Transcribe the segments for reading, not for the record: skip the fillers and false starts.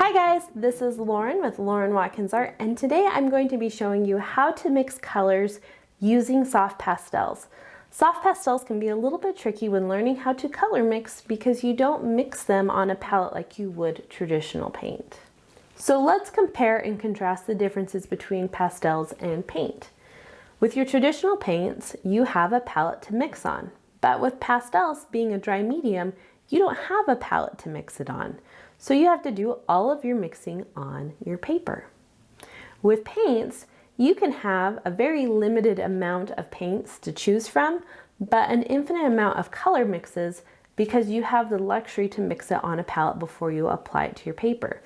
Hi guys, this is Lauren with Watkins Art, and today I'm going to be showing you how to mix colors using soft pastels. Soft pastels can be a little bit tricky when learning how to color mix because you don't mix them on a palette like you would traditional paint. So let's compare and contrast the differences between pastels and paint. With your traditional paints, you have a palette to mix on, but with pastels being a dry medium, you don't have a palette to mix it on. So you have to do all of your mixing on your paper. With paints, you can have a very limited amount of paints to choose from, but an infinite amount of color mixes because you have the luxury to mix it on a palette before you apply it to your paper.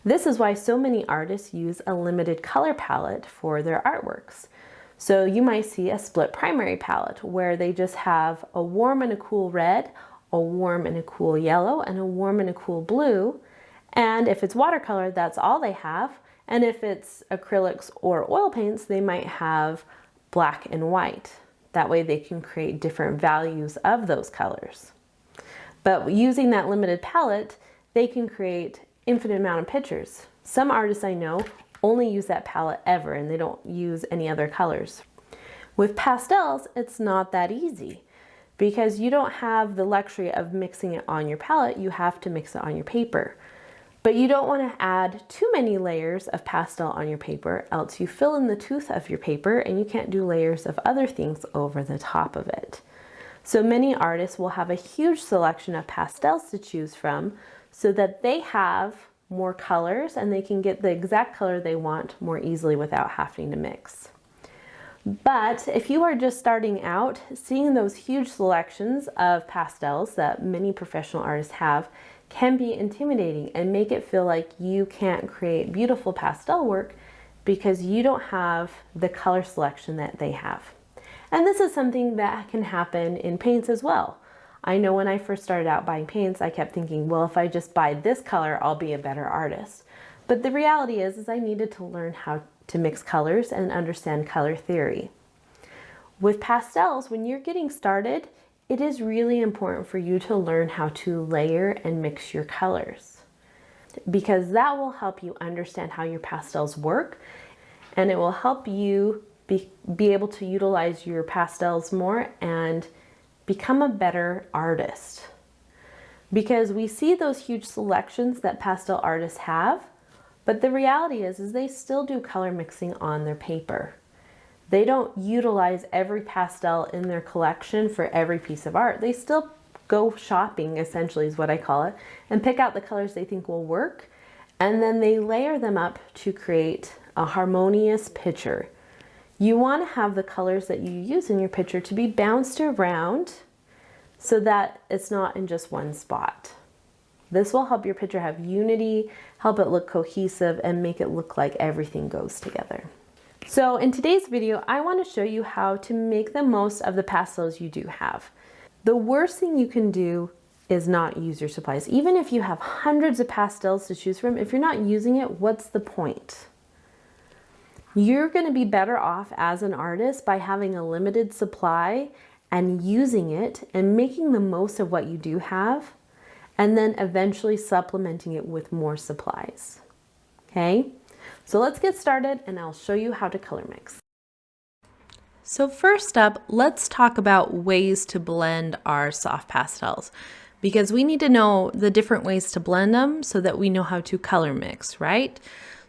This is why so many artists use a limited color palette for their artworks. So you might see a split primary palette where they just have a warm and a cool red, a warm and a cool yellow, and a warm and a cool blue. And if it's watercolor, that's all they have. And if it's acrylics or oil paints, they might have black and white. That way they can create different values of those colors. But using that limited palette, they can create infinite amount of pictures. Some artists I know only use that palette ever and they don't use any other colors. With pastels, it's not that easy because you don't have the luxury of mixing it on your palette, you have to mix it on your paper. But you don't want to add too many layers of pastel on your paper, else you fill in the tooth of your paper and you can't do layers of other things over the top of it. So many artists will have a huge selection of pastels to choose from so that they have more colors and they can get the exact color they want more easily without having to mix. But if you are just starting out, seeing those huge selections of pastels that many professional artists have can be intimidating and make it feel like you can't create beautiful pastel work because you don't have the color selection that they have. And this is something that can happen in paints as well. I know when I first started out buying paints, I kept thinking, well, if I just buy this color, I'll be a better artist. But the reality is I needed to learn how to mix colors and understand color theory. With pastels, when you're getting started, it is really important for you to learn how to layer and mix your colors because that will help you understand how your pastels work and it will help you be able to utilize your pastels more and become a better artist. Because we see those huge selections that pastel artists have, but the reality is they still do color mixing on their paper. They don't utilize every pastel in their collection for every piece of art. They still go shopping, essentially is what I call it, and pick out the colors they think will work, and then they layer them up to create a harmonious picture. You want to have the colors that you use in your picture to be bounced around so that it's not in just one spot. This will help your picture have unity, help it look cohesive, and make it look like everything goes together. So in today's video, I want to show you how to make the most of the pastels you do have. The worst thing you can do is not use your supplies. Even if you have hundreds of pastels to choose from, if you're not using it, what's the point? You're going to be better off as an artist by having a limited supply and using it and making the most of what you do have, and then eventually supplementing it with more supplies. Okay? So let's get started and I'll show you how to color mix. So first up, let's talk about ways to blend our soft pastels because we need to know the different ways to blend them so that we know how to color mix, right?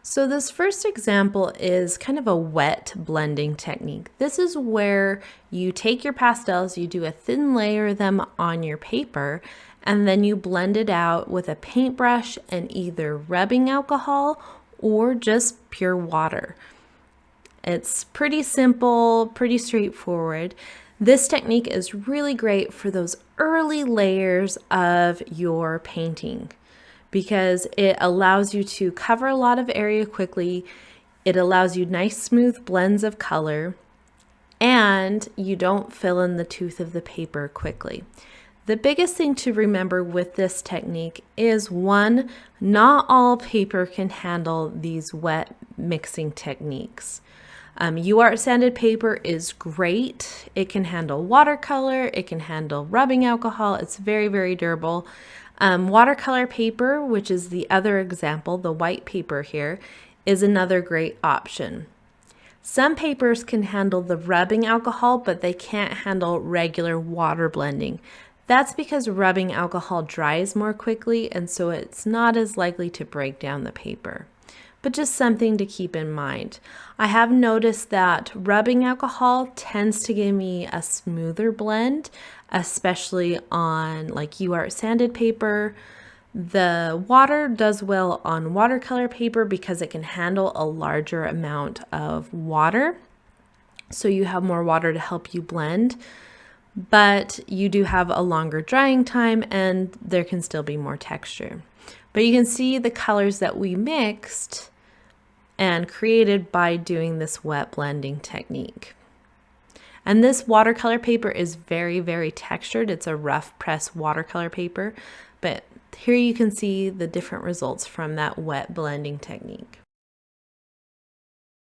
So this first example is kind of a wet blending technique. This is where you take your pastels, you do a thin layer of them on your paper, and then you blend it out with a paintbrush and either rubbing alcohol or just pure water. It's pretty simple, pretty straightforward. This technique is really great for those early layers of your painting because it allows you to cover a lot of area quickly. It allows you nice smooth blends of color and you don't fill in the tooth of the paper quickly. The biggest thing to remember with this technique is one, not all paper can handle these wet mixing techniques. Uart sanded paper is great. It can handle watercolor, it can handle rubbing alcohol. It's very, very durable. Watercolor paper, which is the other example, the white paper here, is another great option. Some papers can handle the rubbing alcohol, but they can't handle regular water blending. That's because rubbing alcohol dries more quickly, and so it's not as likely to break down the paper. But just something to keep in mind. I have noticed that rubbing alcohol tends to give me a smoother blend, especially on like Uart sanded paper. The water does well on watercolor paper because it can handle a larger amount of water. So you have more water to help you blend, but you do have a longer drying time and there can still be more texture. But you can see the colors that we mixed and created by doing this wet blending technique. And this watercolor paper is very, very textured. It's a rough press watercolor paper, but here you can see the different results from that wet blending technique.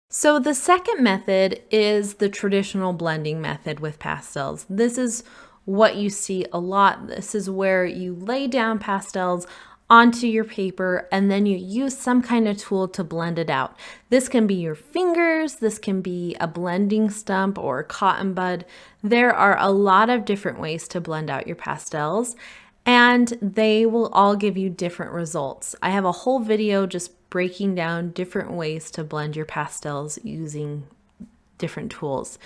So the second method is the traditional blending method with pastels. This is what you see a lot. This is where you lay down pastels onto your paper and then you use some kind of tool to blend it out. This can be your fingers, this can be a blending stump or a cotton bud. There are a lot of different ways to blend out your pastels and they will all give you different results. I have a whole video just breaking down different ways to blend your pastels using different tools.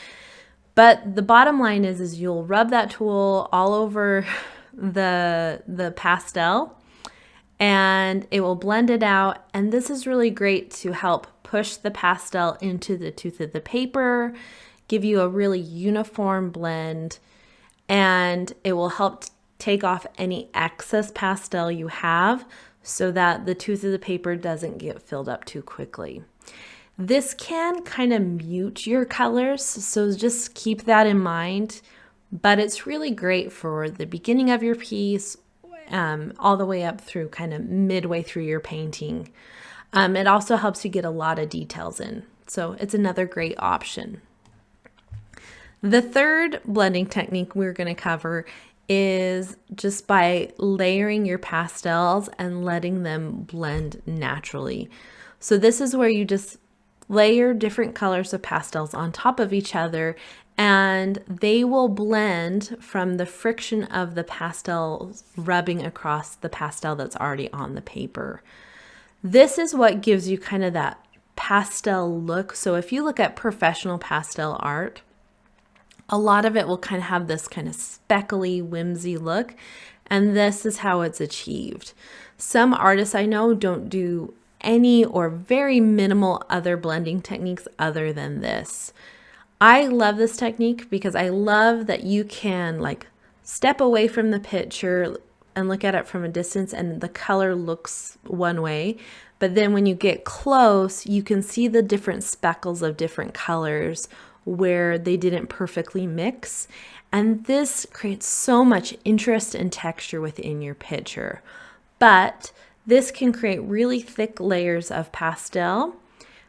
But the bottom line is you'll rub that tool all over the pastel and it will blend it out. And this is really great to help push the pastel into the tooth of the paper, give you a really uniform blend, and it will help take off any excess pastel you have so that the tooth of the paper doesn't get filled up too quickly. This can kind of mute your colors, so just keep that in mind, but it's really great for the beginning of your piece all the way up through kind of midway through your painting. It also helps you get a lot of details in, so it's another great option. The third blending technique we're going to cover is just by layering your pastels and letting them blend naturally. So this is where you just layer different colors of pastels on top of each other and they will blend from the friction of the pastels rubbing across the pastel that's already on the paper. This is what gives you kind of that pastel look. So if you look at professional pastel art, a lot of it will kind of have this kind of speckly, whimsy look, and this is how it's achieved. Some artists I know don't do any or very minimal other blending techniques other than this. I love this technique because I love that you can like step away from the picture and look at it from a distance and the color looks one way, but then when you get close, you can see the different speckles of different colors where they didn't perfectly mix. And this creates so much interest and texture within your picture. But this can create really thick layers of pastel.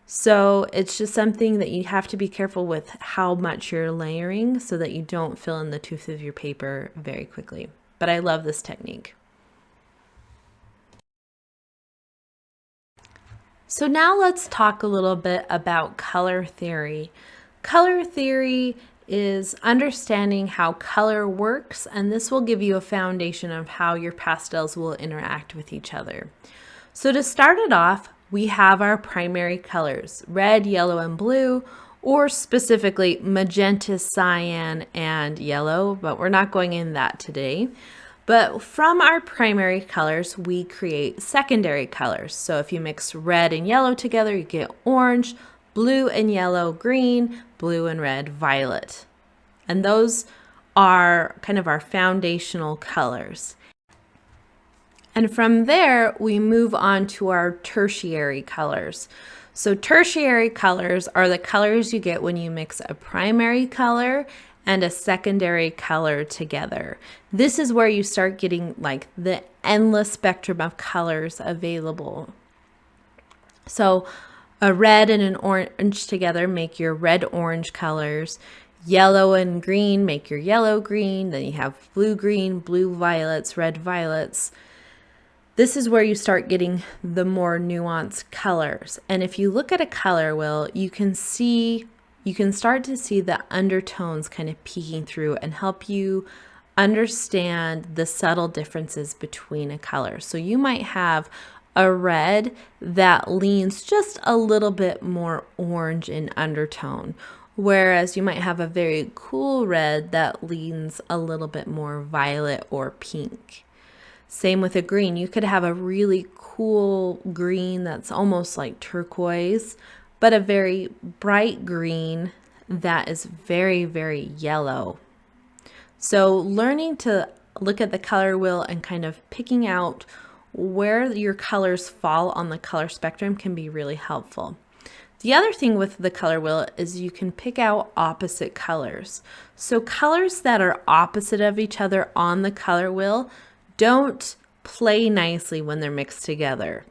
So it's just something that you have to be careful with how much you're layering so that you don't fill in the tooth of your paper very quickly. But I love this technique. So now let's talk a little bit about color theory. Color theory is understanding how color works, and this will give you a foundation of how your pastels will interact with each other. So to start it off, we have our primary colors, red, yellow, and blue, or specifically magenta, cyan, and yellow, but we're not going in that today. But from our primary colors, we create secondary colors. So if you mix red and yellow together, you get orange, blue and yellow, green, blue and red, violet. And those are kind of our foundational colors. And from there, we move on to our tertiary colors. So tertiary colors are the colors you get when you mix a primary color and a secondary color together. This is where you start getting like the endless spectrum of colors available. So a red and an orange together make your red-orange colors. Yellow and green make your yellow-green. Then you have blue-green, blue-violets, red-violets. This is where you start getting the more nuanced colors. And if you look at a color wheel, you can start to see the undertones kind of peeking through and help you understand the subtle differences between a color. So you might have a red that leans just a little bit more orange in undertone, whereas you might have a very cool red that leans a little bit more violet or pink. Same with a green. You could have a really cool green that's almost like turquoise, but a very bright green that is very, very yellow. So learning to look at the color wheel and kind of picking out where your colors fall on the color spectrum can be really helpful. The other thing with the color wheel is you can pick out opposite colors. So colors that are opposite of each other on the color wheel don't play nicely when they're mixed together.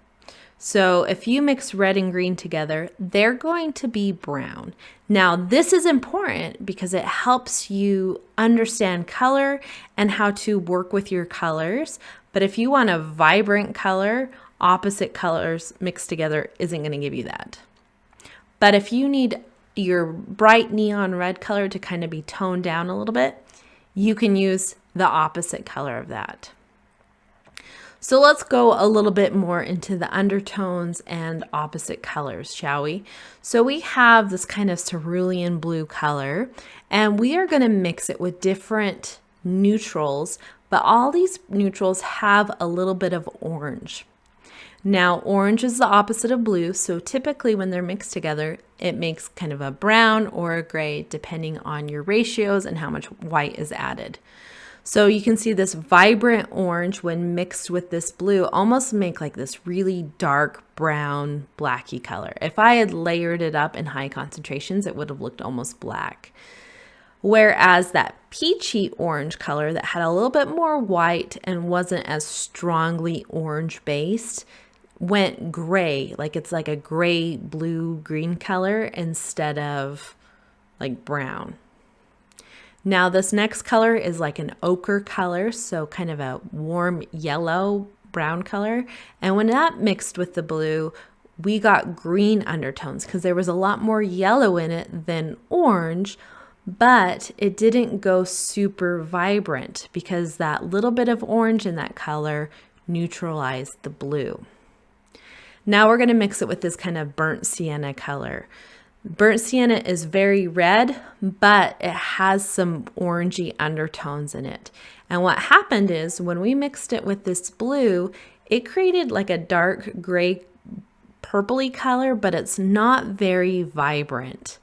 So if you mix red and green together, they're going to be brown. Now, this is important because it helps you understand color and how to work with your colors. But if you want a vibrant color, opposite colors mixed together isn't going to give you that. But if you need your bright neon red color to kind of be toned down a little bit, you can use the opposite color of that. So let's go a little bit more into the undertones and opposite colors, shall we? So we have this kind of cerulean blue color, and we are going to mix it with different neutrals, but all these neutrals have a little bit of orange. Now, orange is the opposite of blue, so typically when they're mixed together, it makes kind of a brown or a gray, depending on your ratios and how much white is added. So you can see this vibrant orange when mixed with this blue almost make like this really dark brown blacky color. If I had layered it up in high concentrations, it would have looked almost black. Whereas that peachy orange color that had a little bit more white and wasn't as strongly orange based went gray, like it's like a gray, blue, green color instead of like brown. Now this next color is like an ochre color, so kind of a warm yellow brown color. And when that mixed with the blue, we got green undertones because there was a lot more yellow in it than orange, but it didn't go super vibrant because that little bit of orange in that color neutralized the blue. Now we're going to mix it with this kind of burnt sienna color. Burnt sienna is very red, but it has some orangey undertones in it. And what happened is when we mixed it with this blue, it created like a dark gray purpley color, but it's not very vibrant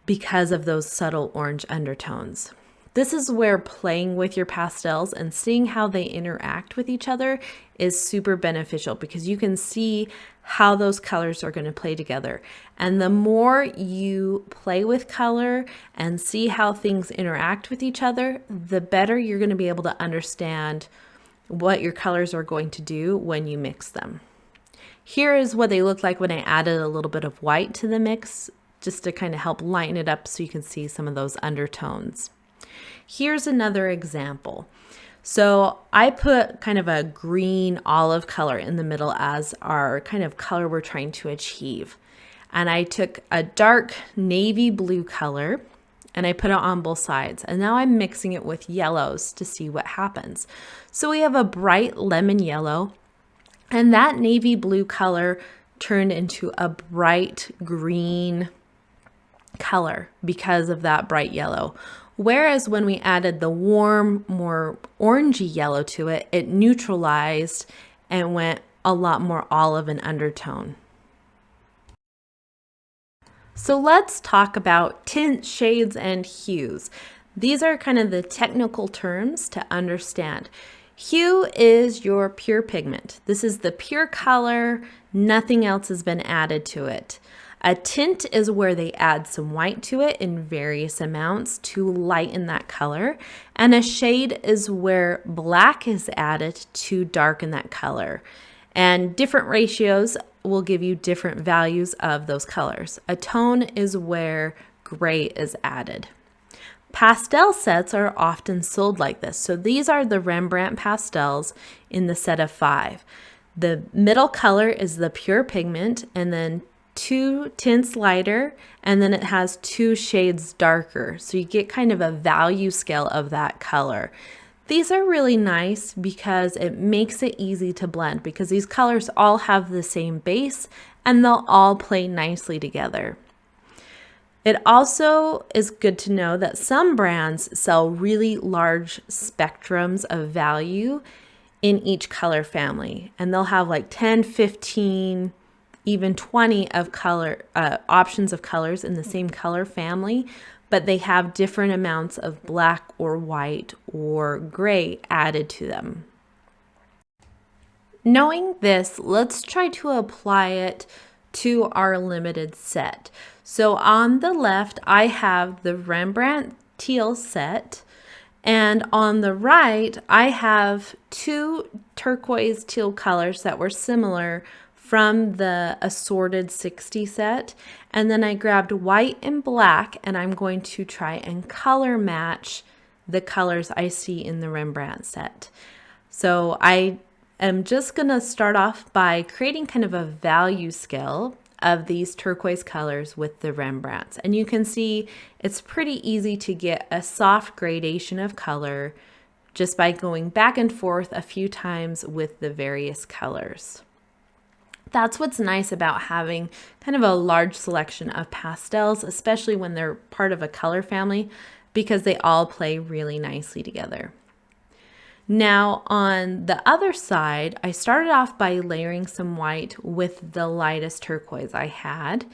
because of those subtle orange undertones. This is where playing with your pastels and seeing how they interact with each other is super beneficial because you can see how those colors are going to play together. And the more you play with color and see how things interact with each other, the better you're going to be able to understand what your colors are going to do when you mix them. Here is what they look like when I added a little bit of white to the mix, just to kind of help lighten it up so you can see some of those undertones. Here's another example. So I put kind of a green olive color in the middle as our kind of color we're trying to achieve. And I took a dark navy blue color and I put it on both sides. And now I'm mixing it with yellows to see what happens. So we have a bright lemon yellow, and that navy blue color turned into a bright green color because of that bright yellow. Whereas when we added the warm, more orangey yellow to it, it neutralized and went a lot more olive in undertone. So let's talk about tints, shades, and hues. These are kind of the technical terms to understand. Hue is your pure pigment. This is the pure color, nothing else has been added to it. A tint is where they add some white to it in various amounts to lighten that color. And a shade is where black is added to darken that color. And different ratios will give you different values of those colors. A tone is where gray is added. Pastel sets are often sold like this. So these are the Rembrandt pastels in the set of 5. The middle color is the pure pigment, and then 2 tints lighter, and then it has 2 shades darker. So you get kind of a value scale of that color. These are really nice because it makes it easy to blend, because these colors all have the same base and they'll all play nicely together. It also is good to know that some brands sell really large spectrums of value in each color family, and they'll have like 10, 15, even 20 of color options of colors in the same color family, but they have different amounts of black or white or gray added to them. Knowing this, let's try to apply it to our limited set. So on the left, I have the Rembrandt teal set, and on the right, I have 2 turquoise teal colors that were similar from the assorted 60 set. And then I grabbed white and black, and I'm going to try and color match the colors I see in the Rembrandt set. So I am just going to start off by creating kind of a value scale of these turquoise colors with the Rembrandts. And you can see it's pretty easy to get a soft gradation of color just by going back and forth a few times with the various colors. That's what's nice about having kind of a large selection of pastels, especially when they're part of a color family, because they all play really nicely together. Now on the other side, I started off by layering some white with the lightest turquoise I had.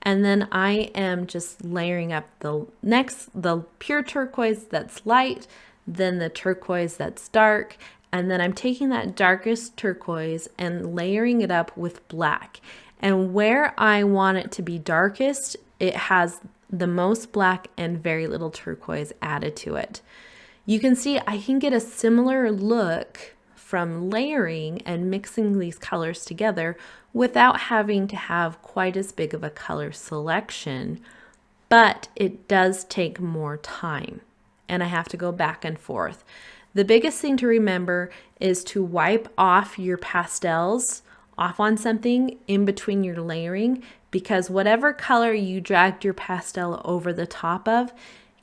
And then I am just layering up the pure turquoise that's light, then the turquoise that's dark, and then I'm taking that darkest turquoise and layering it up with black. And where I want it to be darkest, it has the most black and very little turquoise added to it. You can see I can get a similar look from layering and mixing these colors together without having to have quite as big of a color selection, but it does take more time and I have to go back and forth. The biggest thing to remember is to wipe off your pastels off on something in between your layering, because whatever color you dragged your pastel over the top of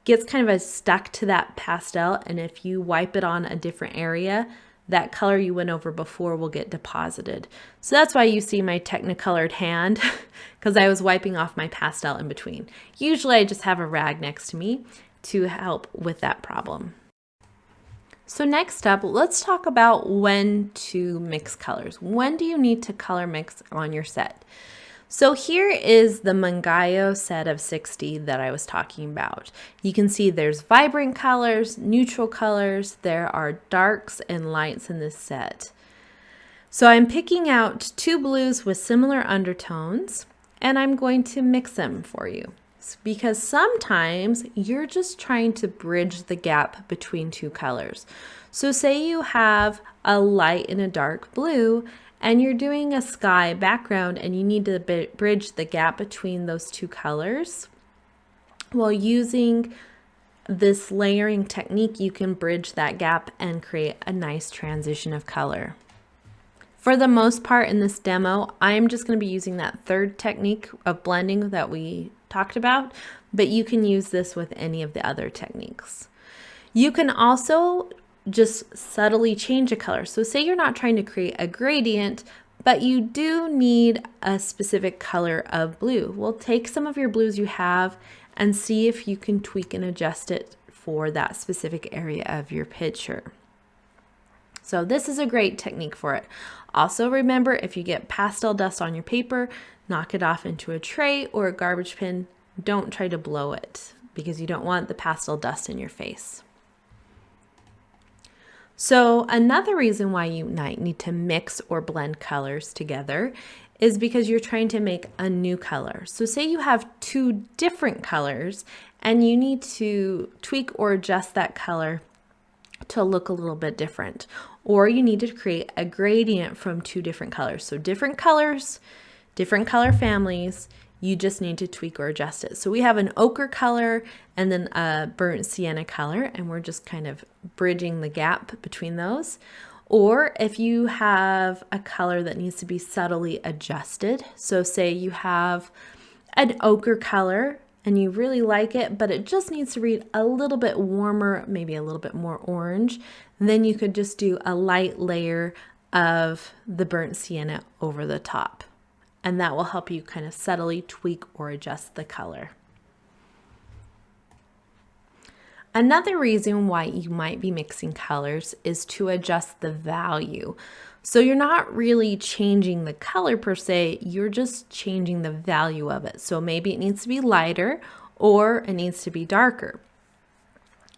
gets kind of stuck to that pastel, and if you wipe it on a different area, that color you went over before will get deposited. So that's why you see my technicolored hand, because I was wiping off my pastel in between. Usually I just have a rag next to me to help with that problem. So next up, let's talk about when to mix colors. When do you need to color mix on your set? So here is the Mungyo set of 60 that I was talking about. You can see there's vibrant colors, neutral colors, there are darks and lights in this set. So I'm picking out 2 blues with similar undertones, and I'm going to mix them for you, because sometimes you're just trying to bridge the gap between 2 colors. So say you have a light and a dark blue, and you're doing a sky background and you need to bridge the gap between those 2 colors. Well, using this layering technique, you can bridge that gap and create a nice transition of color. For the most part in this demo, I'm just going to be using that third technique of blending that we talked about, but you can use this with any of the other techniques. You can also just subtly change a color. So say you're not trying to create a gradient, but you do need a specific color of blue. Well, take some of your blues you have and see if you can tweak and adjust it for that specific area of your picture. So this is a great technique for it. Also remember, if you get pastel dust on your paper, knock it off into a tray or a garbage bin. Don't try to blow it because you don't want the pastel dust in your face. So another reason why you might need to mix or blend colors together is because you're trying to make a new color. So say you have 2 different colors and you need to tweak or adjust that color to look a little bit different, or you need to create a gradient from 2 different colors. So different colors, different color families. You just need to tweak or adjust it. So we have an ochre color and then a burnt sienna color, and we're just kind of bridging the gap between those. Or if you have a color that needs to be subtly adjusted, so say you have an ochre color and you really like it, but it just needs to read a little bit warmer, maybe a little bit more orange, then you could just do a light layer of the burnt sienna over the top. And that will help you kind of subtly tweak or adjust the color. Another reason why you might be mixing colors is to adjust the value. So you're not really changing the color per se, you're just changing the value of it. So maybe it needs to be lighter or it needs to be darker.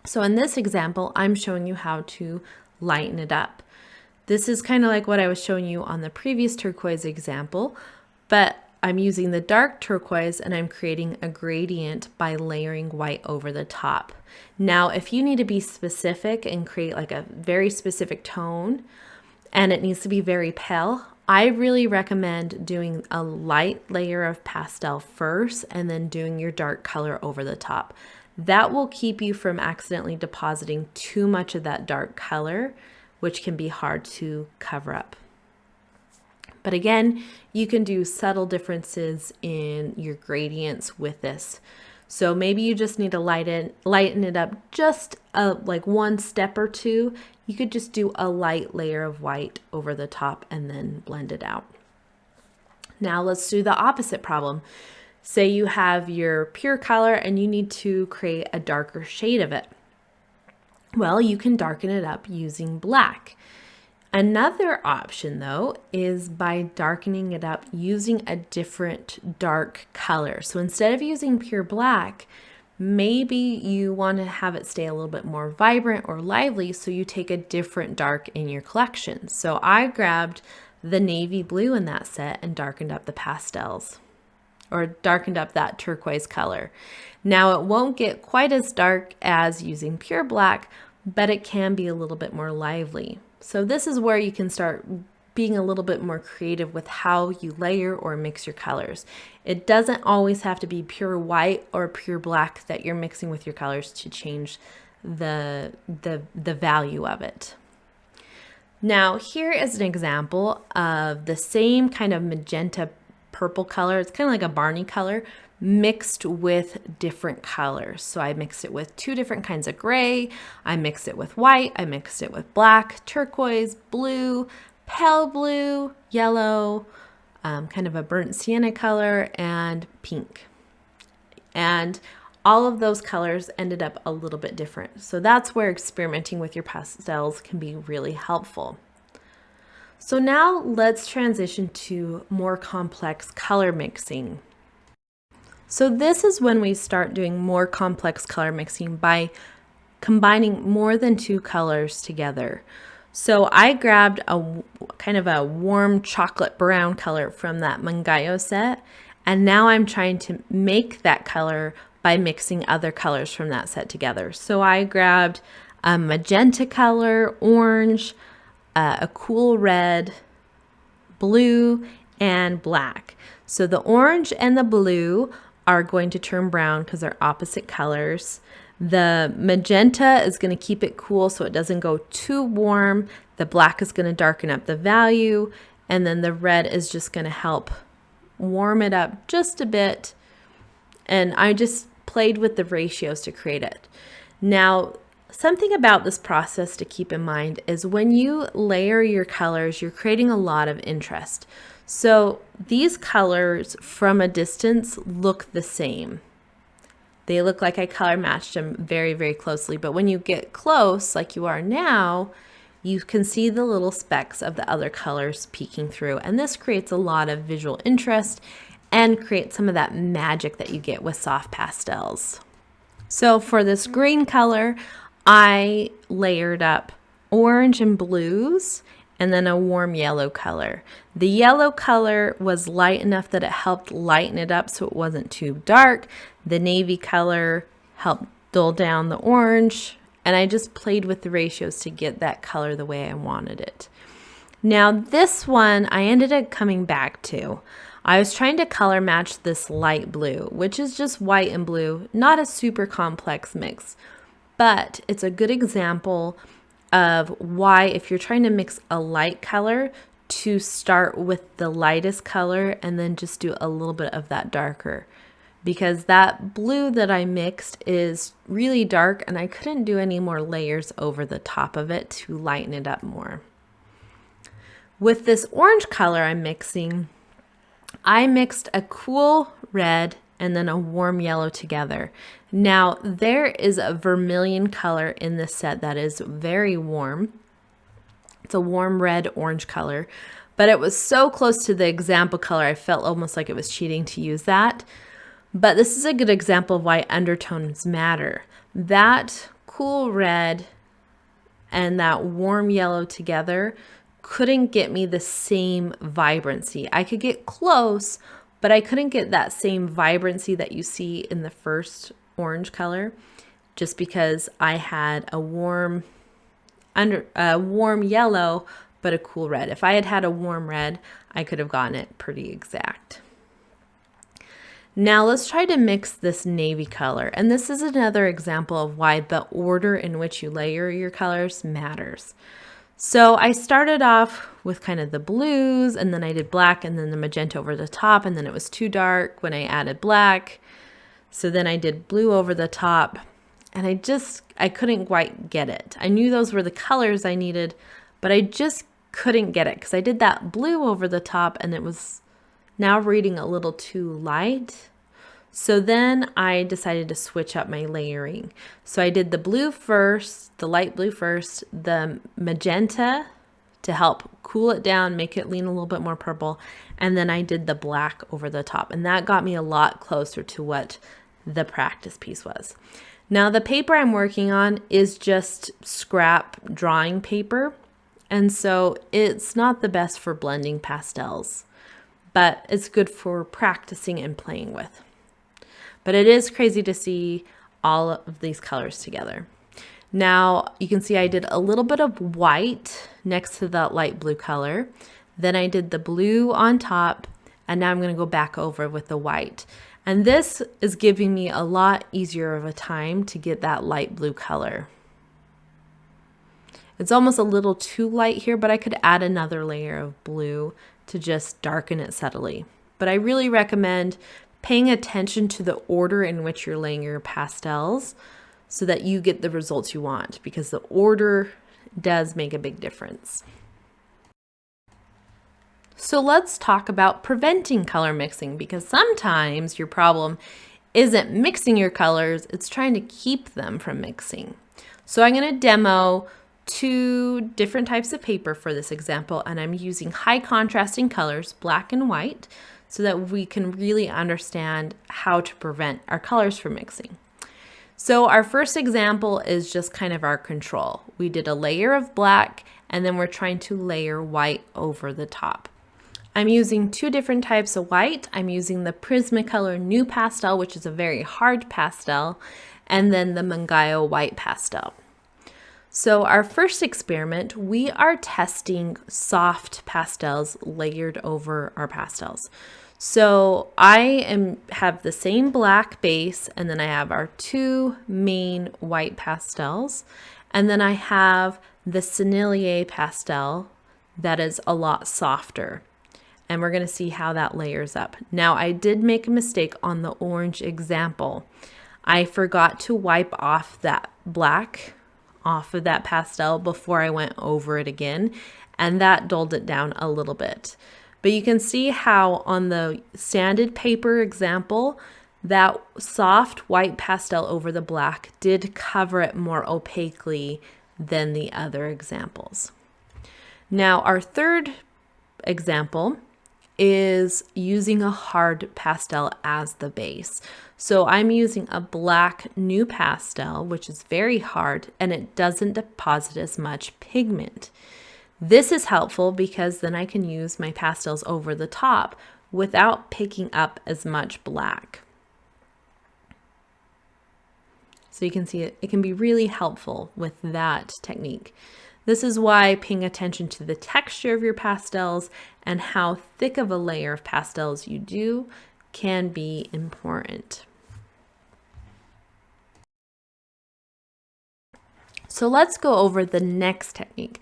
So in this example, I'm showing you how to lighten it up. This is kind of like what I was showing you on the previous turquoise example, but I'm using the dark turquoise and I'm creating a gradient by layering white over the top. Now, if you need to be specific and create like a very specific tone and it needs to be very pale, I really recommend doing a light layer of pastel first and then doing your dark color over the top. That will keep you from accidentally depositing too much of that dark color, which can be hard to cover up. But again, you can do subtle differences in your gradients with this. So maybe you just need to lighten it up just like one step or two. You could just do a light layer of white over the top and then blend it out. Now let's do the opposite problem. Say you have your pure color and you need to create a darker shade of it. Well, you can darken it up using black. Another option though is by darkening it up using a different dark color. So instead of using pure black, maybe you want to have it stay a little bit more vibrant or lively, so you take a different dark in your collection. So I grabbed the navy blue in that set and darkened up the pastels, or darkened up that turquoise color. Now it won't get quite as dark as using pure black, but it can be a little bit more lively. So this is where you can start being a little bit more creative with how you layer or mix your colors. It doesn't always have to be pure white or pure black that you're mixing with your colors to change the value of it. Now here is an example of the same kind of magenta purple color. It's kind of like a Barney color mixed with different colors. So I mixed it with two different kinds of gray. I mixed it with white. I mixed it with black, turquoise, blue, pale blue, yellow, kind of a burnt sienna color, and pink. And all of those colors ended up a little bit different. So that's where experimenting with your pastels can be really helpful. So now let's transition to more complex color mixing. So this is when we start doing more complex color mixing by combining more than two colors together. So I grabbed a kind of a warm chocolate brown color from that Mungyo set, and now I'm trying to make that color by mixing other colors from that set together. So I grabbed a magenta color, orange, a cool red, blue, and black. So the orange and the blue are going to turn brown because they're opposite colors. The magenta is going to keep it cool so it doesn't go too warm. The black is going to darken up the value, and then the red is just going to help warm it up just a bit. And I just played with the ratios to create it. Now, something about this process to keep in mind is when you layer your colors, you're creating a lot of interest. So these colors from a distance look the same. They look like I color matched them very, very closely. But when you get close, like you are now, you can see the little specks of the other colors peeking through. And this creates a lot of visual interest and creates some of that magic that you get with soft pastels. So for this green color, I layered up orange and blues and then a warm yellow color. The yellow color was light enough that it helped lighten it up so it wasn't too dark. The navy color helped dull down the orange, and I just played with the ratios to get that color the way I wanted it. Now this one I ended up coming back to. I was trying to color match this light blue, which is just white and blue, not a super complex mix, but it's a good example of why if you're trying to mix a light color, to start with the lightest color and then just do a little bit of that darker, because that blue that I mixed is really dark and I couldn't do any more layers over the top of it to lighten it up more. With this orange color I'm mixing, I mixed a cool red and then a warm yellow together. Now there is a vermilion color in this set that is very warm. It's a warm red orange color, but it was so close to the example color I felt almost like it was cheating to use that. But this is a good example of why undertones matter. That cool red and that warm yellow together couldn't get me the same vibrancy. I could get close, but I couldn't get that same vibrancy that you see in the first orange color, just because I had a warm yellow, but a cool red. If I had had a warm red, I could have gotten it pretty exact. Now let's try to mix this navy color. And this is another example of why the order in which you layer your colors matters. So I started off with kind of the blues, and then I did black and then the magenta over the top, and then it was too dark when I added black. So then I did blue over the top, and I couldn't quite get it. I knew those were the colors I needed, but I just couldn't get it because I did that blue over the top and it was now reading a little too light. So then I decided to switch up my layering. So I did the blue first, the light blue first, the magenta to help cool it down, make it lean a little bit more purple, and then I did the black over the top, and that got me a lot closer to what the practice piece was. Now the paper I'm working on is just scrap drawing paper, and so it's not the best for blending pastels, but it's good for practicing and playing with. But it is crazy to see all of these colors together. Now you can see I did a little bit of white next to that light blue color. Then I did the blue on top, and now I'm going to go back over with the white. And this is giving me a lot easier of a time to get that light blue color. It's almost a little too light here, but I could add another layer of blue to just darken it subtly. But I really recommend paying attention to the order in which you're laying your pastels so that you get the results you want, because the order does make a big difference. So let's talk about preventing color mixing, because sometimes your problem isn't mixing your colors, it's trying to keep them from mixing. So I'm going to demo two different types of paper for this example, and I'm using high contrasting colors, black and white, so that we can really understand how to prevent our colors from mixing. So our first example is just kind of our control. We did a layer of black, and then we're trying to layer white over the top. I'm using two different types of white. I'm using the Prismacolor New Pastel, which is a very hard pastel, and then the Mungyo white pastel. So our first experiment, we are testing soft pastels layered over our pastels. So I have the same black base, and then I have our two main white pastels, and then I have the Sennelier pastel that is a lot softer. And we're going to see how that layers up. Now, I did make a mistake on the orange example. I forgot to wipe off that black off of that pastel before I went over it again, and that dulled it down a little bit. But you can see how on the sanded paper example, that soft white pastel over the black did cover it more opaquely than the other examples. Now, our third example is using a hard pastel as the base. So I'm using a black New Pastel, which is very hard, and it doesn't deposit as much pigment. This is helpful because then I can use my pastels over the top without picking up as much black. So you can see it can be really helpful with that technique. This is why paying attention to the texture of your pastels and how thick of a layer of pastels you do can be important. So let's go over the next technique.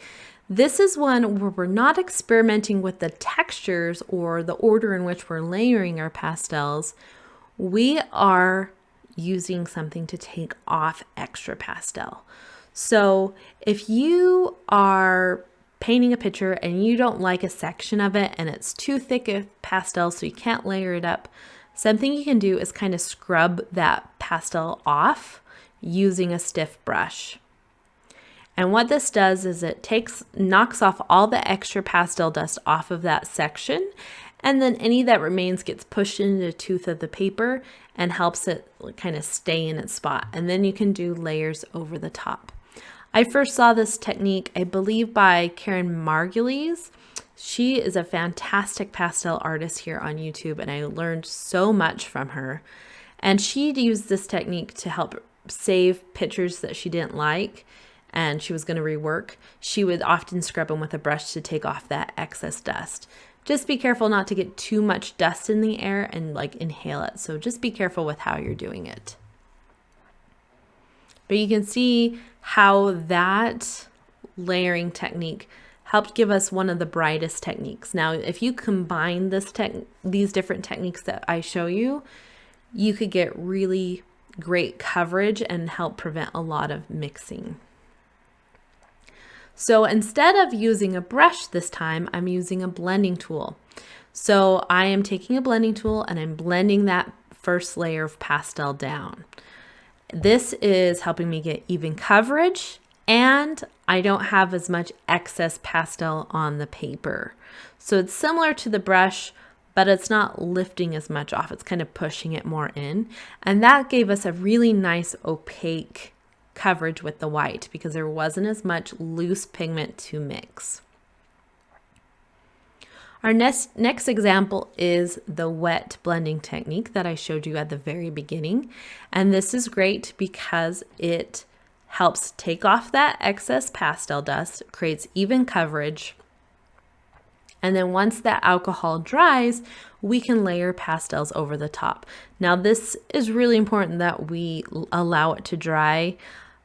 This is one where we're not experimenting with the textures or the order in which we're layering our pastels. We are using something to take off extra pastel. So if you are painting a picture and you don't like a section of it and it's too thick of pastel so you can't layer it up, something you can do is kind of scrub that pastel off using a stiff brush. And what this does is it knocks off all the extra pastel dust off of that section, and then any that remains gets pushed into the tooth of the paper and helps it kind of stay in its spot. And then you can do layers over the top. I first saw this technique, I believe, by Karen Margulies. She is a fantastic pastel artist here on YouTube, and I learned so much from her. And she used this technique to help save pictures that she didn't like and she was going to rework. She would often scrub them with a brush to take off that excess dust. Just be careful not to get too much dust in the air and like inhale it. So just be careful with how you're doing it. But you can see how that layering technique helped give us one of the brightest techniques. Now, if you combine these different techniques that I show you, you could get really great coverage and help prevent a lot of mixing. So instead of using a brush this time, I'm using a blending tool. So I am taking a blending tool and I'm blending that first layer of pastel down. This is helping me get even coverage, and I don't have as much excess pastel on the paper. So it's similar to the brush, but it's not lifting as much off. It's kind of pushing it more in. And that gave us a really nice opaque coverage with the white because there wasn't as much loose pigment to mix. Our next example is the wet blending technique that I showed you at the very beginning. And this is great because it helps take off that excess pastel dust, creates even coverage. And then once that alcohol dries, we can layer pastels over the top. Now this is really important that we allow it to dry.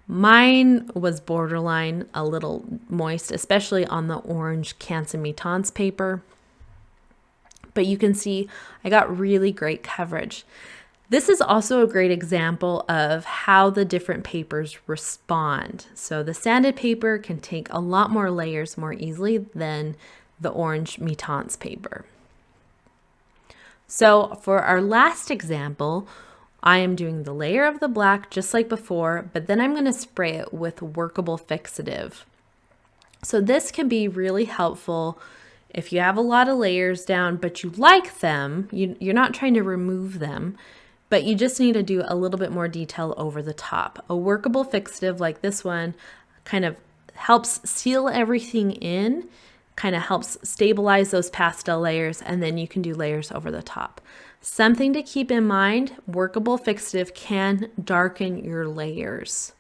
Mine was borderline a little moist, especially on the orange Canson Mi-Teintes paper. But you can see I got really great coverage. This is also a great example of how the different papers respond. So the sanded paper can take a lot more layers more easily than the orange Mi-Teintes paper. So for our last example, I am doing the layer of the black just like before, but then I'm going to spray it with workable fixative. So this can be really helpful if you have a lot of layers down, but you like them, you're not trying to remove them, but you just need to do a little bit more detail over the top. A workable fixative like this one kind of helps seal everything in, kind of helps stabilize those pastel layers, and then you can do layers over the top. Something to keep in mind, workable fixative can darken your layers.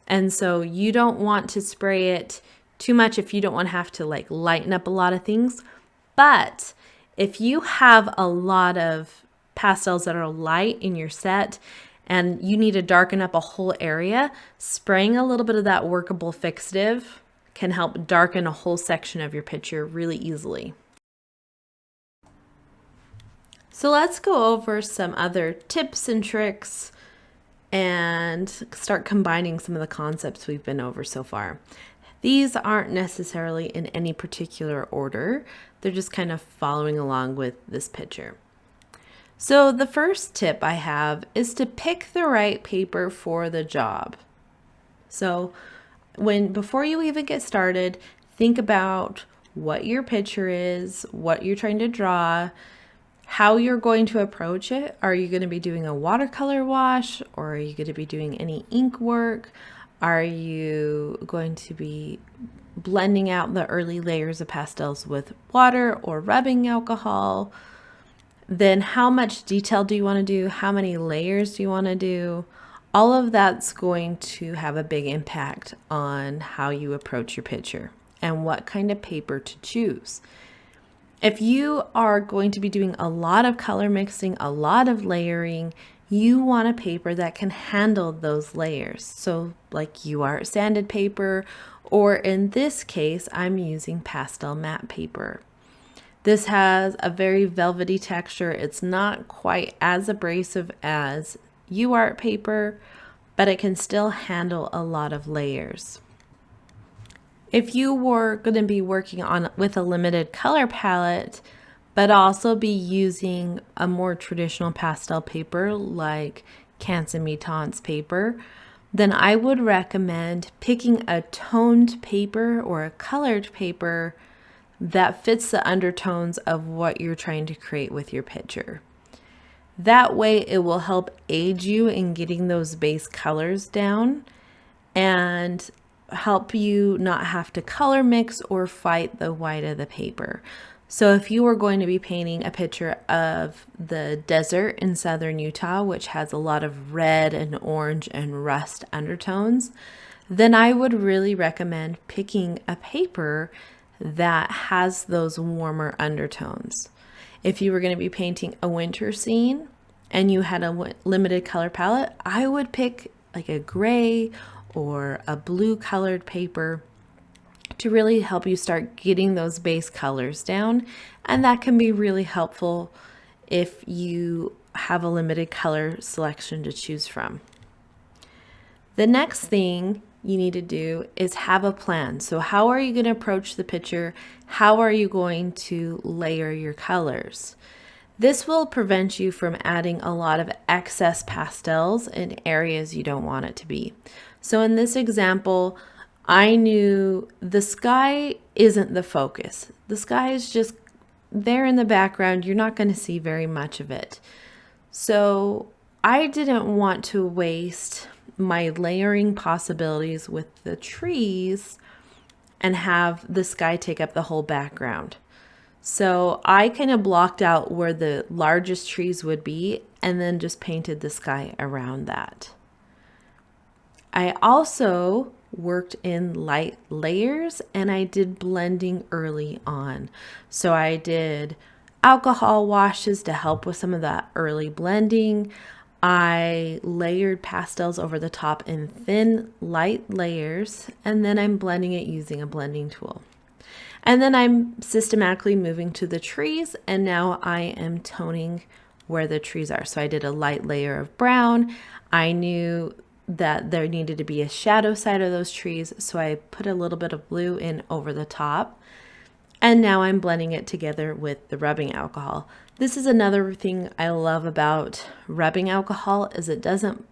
And so you don't want to spray it too much if you don't want to have to like lighten up a lot of things. But if you have a lot of pastels that are light in your set and you need to darken up a whole area, spraying a little bit of that workable fixative can help darken a whole section of your picture really easily. So let's go over some other tips and tricks and start combining some of the concepts we've been over so far. These aren't necessarily in any particular order. They're just kind of following along with this picture. So the first tip I have is to pick the right paper for the job. So before you even get started, think about what your picture is, what you're trying to draw, how you're going to approach it. Are you going to be doing a watercolor wash, or are you going to be doing any ink work? Are you going to be blending out the early layers of pastels with water or rubbing alcohol? Then how much detail do you want to do? How many layers do you want to do? All of that's going to have a big impact on how you approach your picture and what kind of paper to choose. If you are going to be doing a lot of color mixing, a lot of layering, you want a paper that can handle those layers. So like Uart sanded paper, or in this case, I'm using Pastelmat paper. This has a very velvety texture. It's not quite as abrasive as Uart paper, but it can still handle a lot of layers. If you were going to be working with a limited color palette, but also be using a more traditional pastel paper like Canson Mi-Teintes paper, then I would recommend picking a toned paper or a colored paper that fits the undertones of what you're trying to create with your picture. That way it will help aid you in getting those base colors down and help you not have to color mix or fight the white of the paper. So if you were going to be painting a picture of the desert in southern Utah, which has a lot of red and orange and rust undertones, then I would really recommend picking a paper that has those warmer undertones. If you were going to be painting a winter scene and you had a limited color palette, I would pick like a gray or a blue colored paper to really help you start getting those base colors down. And that can be really helpful if you have a limited color selection to choose from. The next thing you need to do is have a plan. So how are you going to approach the picture? How are you going to layer your colors? This will prevent you from adding a lot of excess pastels in areas you don't want it to be. So in this example, I knew the sky isn't the focus. The sky is just there in the background. You're not going to see very much of it. So I didn't want to waste my layering possibilities with the trees and have the sky take up the whole background. So I kind of blocked out where the largest trees would be and then just painted the sky around that. I also worked in light layers and I did blending early on. So I did alcohol washes to help with some of that early blending. I layered pastels over the top in thin light layers, and then I'm blending it using a blending tool. And then I'm systematically moving to the trees, and now I am toning where the trees are. So I did a light layer of brown. I knew that there needed to be a shadow side of those trees, so I put a little bit of blue in over the top. And now I'm blending it together with the rubbing alcohol. This is another thing I love about rubbing alcohol is it doesn't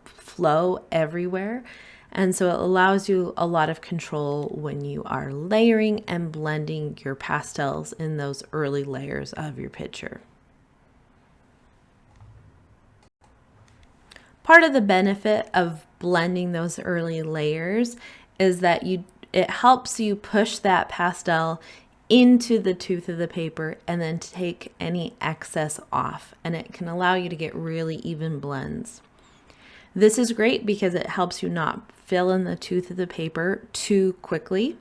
flow everywhere. And so it allows you a lot of control when you are layering and blending your pastels in those early layers of your picture. Part of the benefit of blending those early layers is that it helps you push that pastel into the tooth of the paper and then take any excess off, and it can allow you to get really even blends. This is great because it helps you not fill in the tooth of the paper too quickly.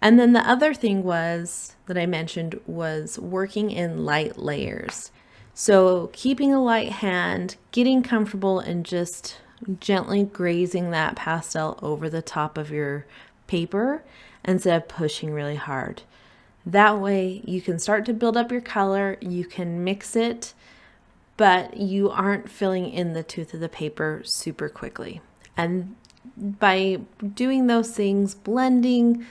And then the other thing that I mentioned was working in light layers. So keeping a light hand, getting comfortable and just gently grazing that pastel over the top of your paper instead of pushing really hard. That way you can start to build up your color, you can mix it, but you aren't filling in the tooth of the paper super quickly. And by doing those things, blending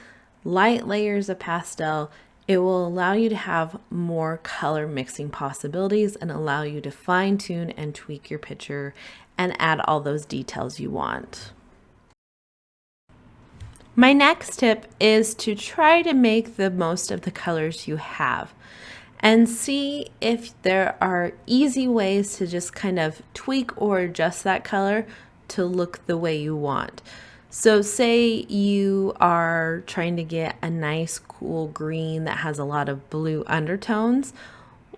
light layers of pastel, it will allow you to have more color mixing possibilities and allow you to fine tune and tweak your picture and add all those details you want. My next tip is to try to make the most of the colors you have and see if there are easy ways to just kind of tweak or adjust that color to look the way you want. So say you are trying to get a nice cool green that has a lot of blue undertones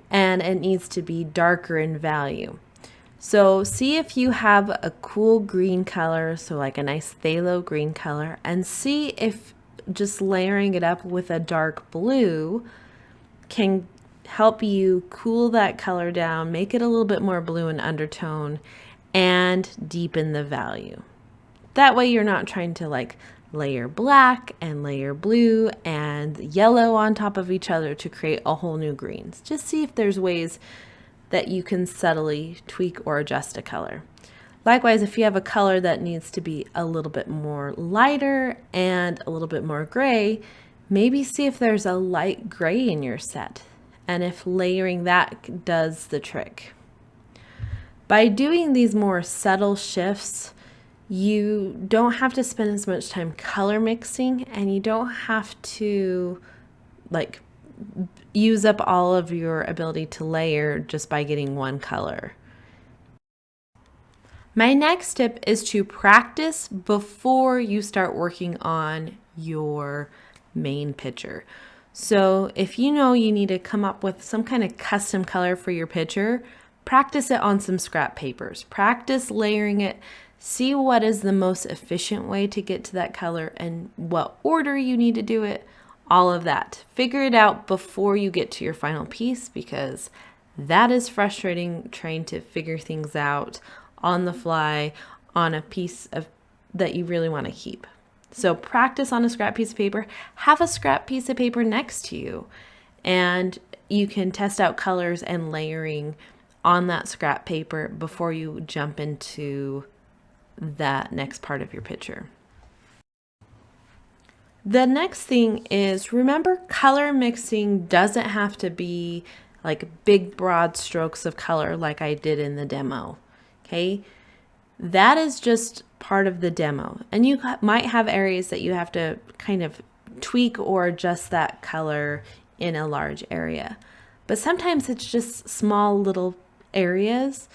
and it needs to be darker in value. So see if you have a cool green color, so like a nice phthalo green color, and see if just layering it up with a dark blue can help you cool that color down, make it a little bit more blue in undertone, and deepen the value. That way you're not trying to like layer black and layer blue and yellow on top of each other to create a whole new greens. Just see if there's ways that you can subtly tweak or adjust a color. Likewise, if you have a color that needs to be a little bit more lighter and a little bit more gray, maybe see if there's a light gray in your set and if layering that does the trick. By doing these more subtle shifts, you don't have to spend as much time color mixing, and you don't have to like use up all of your ability to layer just by getting one color. My next tip is to practice before you start working on your main picture. So if you know you need to come up with some kind of custom color for your picture, practice it on some scrap papers. Practice layering it. See what is the most efficient way to get to that color and what order you need to do it. All of that. Figure it out before you get to your final piece, because that is frustrating, trying to figure things out on the fly on a piece of that you really want to keep. So practice on a scrap piece of paper. Have a scrap piece of paper next to you, and you can test out colors and layering on that scrap paper before you jump into that next part of your picture. The next thing is, remember, color mixing doesn't have to be like big broad strokes of color like I did in the demo. Okay, that is just part of the demo, and you might have areas that you have to kind of tweak or adjust that color in a large area, but sometimes it's just small little areas,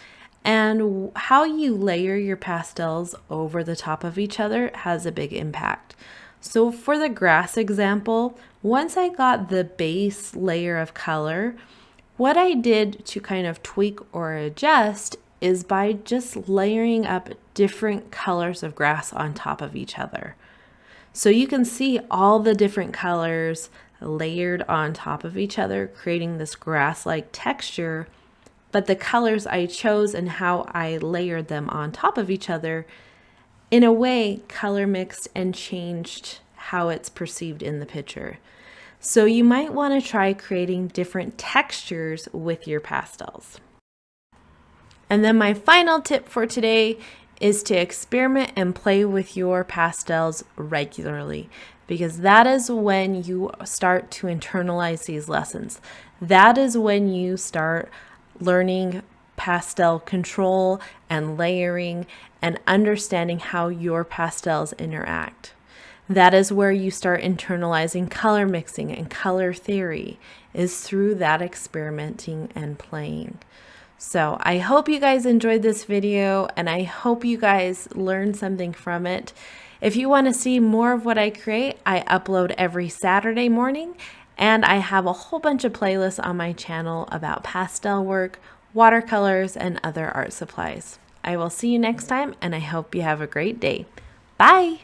and how you layer your pastels over the top of each other has a big impact. So for the grass example, once I got the base layer of color, what I did to kind of tweak or adjust is by just layering up different colors of grass on top of each other. So you can see all the different colors layered on top of each other, creating this grass-like texture. But the colors I chose and how I layered them on top of each other, in a way, color mixed and changed how it's perceived in the picture. So you might want to try creating different textures with your pastels. And then my final tip for today is to experiment and play with your pastels regularly, because that is when you start to internalize these lessons. That is when you start learning pastel control and layering and understanding how your pastels interact. That is where you start internalizing color mixing and color theory, is through that experimenting and playing. So I hope you guys enjoyed this video, and I hope you guys learned something from it. If you want to see more of what I create, I upload every Saturday morning, and I have a whole bunch of playlists on my channel about pastel work, watercolors, and other art supplies. I will see you next time, and I hope you have a great day. Bye!